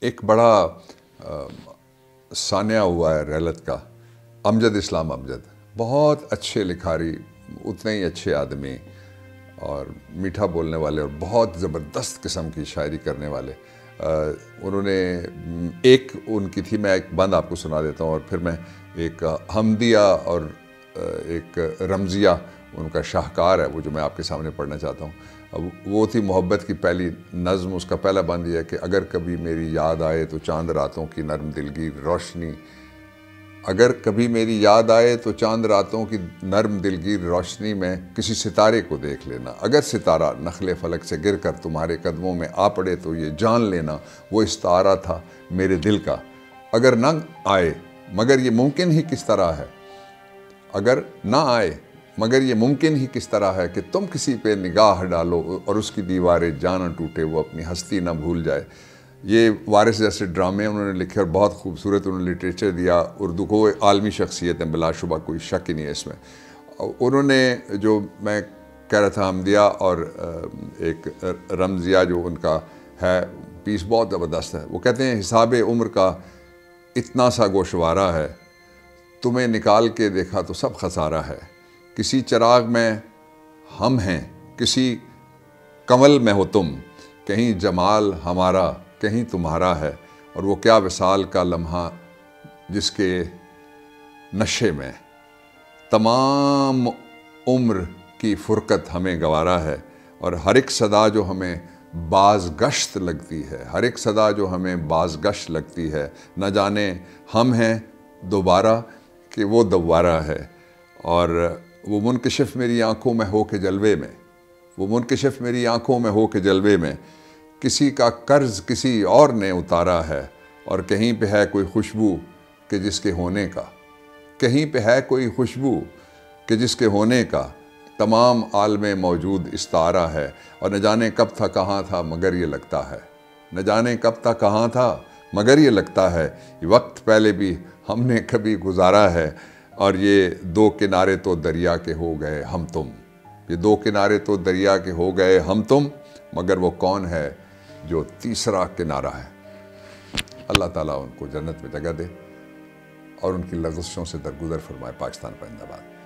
ایک بڑا سانحہ ہوا ہے ریلت کا، امجد اسلام امجد، بہت اچھے لکھاری، اتنے ہی اچھے آدمی اور میٹھا بولنے والے اور بہت زبردست قسم کی شاعری کرنے والے۔ انہوں نے ایک ان کی تھی، میں ایک بند آپ کو سنا دیتا ہوں، اور پھر میں ایک حمدیہ اور ایک رمزیہ ان کا شاہکار ہے وہ جو میں آپ کے سامنے پڑھنا چاہتا ہوں۔ وہ تھی محبت کی پہلی نظم، اس کا پہلا بند یہ ہے کہ اگر کبھی میری یاد آئے تو چاند راتوں کی نرم دلگیر روشنی، اگر کبھی میری یاد آئے تو چاند راتوں کی نرم دلگیر روشنی میں کسی ستارے کو دیکھ لینا، اگر ستارہ نخلے فلک سے گر کر تمہارے قدموں میں آ پڑے تو یہ جان لینا وہ استعارہ تھا میرے دل کا، اگر نہ آئے مگر یہ ممکن ہی کس طرح ہے، اگر نہ آئے مگر یہ ممکن ہی کس طرح ہے کہ تم کسی پہ نگاہ ڈالو اور اس کی دیواریں جاں نہ ٹوٹے، وہ اپنی ہستی نہ بھول جائے۔ یہ وارث جیسے ڈرامے انہوں نے لکھے اور بہت خوبصورت انہوں نے لٹریچر دیا اردو کو، عالمی شخصیت ہیں بلا شبہ، کوئی شک ہی نہیں ہے اس میں۔ انہوں نے جو میں کہہ رہا تھا حمدیہ اور ایک رمزیہ جو ان کا ہے پیس بہت زبردست ہے، وہ کہتے ہیں حساب عمر کا اتنا سا گوشوارہ ہے، تمہیں نکال کے دیکھا تو سب خسارہ ہے، کسی چراغ میں ہم ہیں کسی کنول میں ہو تم، کہیں جمال ہمارا کہیں تمہارا ہے، اور وہ کیا وصال کا لمحہ جس کے نشے میں تمام عمر کی فرقت ہمیں گوارا ہے، اور ہر ایک صدا جو ہمیں بازگشت لگتی ہے، ہر ایک صدا جو ہمیں بازگشت لگتی ہے، نہ جانے ہم ہیں دوبارہ کہ وہ دوبارہ ہے، اور وہ منکشف میری آنکھوں میں ہو کے جلوے میں، وہ منکشف میری آنکھوں میں ہو کے جلوے میں، کسی کا قرض کسی اور نے اتارا ہے، اور کہیں پہ ہے کوئی خوشبو کہ جس کے ہونے کا، کہیں پہ ہے کوئی خوشبو کہ جس کے ہونے کا تمام عالم موجود استعارہ ہے، اور نہ جانے کب تھا کہاں تھا مگر یہ لگتا ہے، نہ جانے کب تھا کہاں تھا مگر یہ لگتا ہے، یہ وقت پہلے بھی ہم نے کبھی گزارا ہے، اور یہ دو کنارے تو دریا کے ہو گئے ہم تم، یہ دو کنارے تو دریا کے ہو گئے ہم تم، مگر وہ کون ہے جو تیسرا کنارہ ہے۔ اللہ تعالیٰ ان کو جنت میں جگہ دے اور ان کی لغزشوں سے درگزر فرمائے۔ پاکستان پائندہ باد۔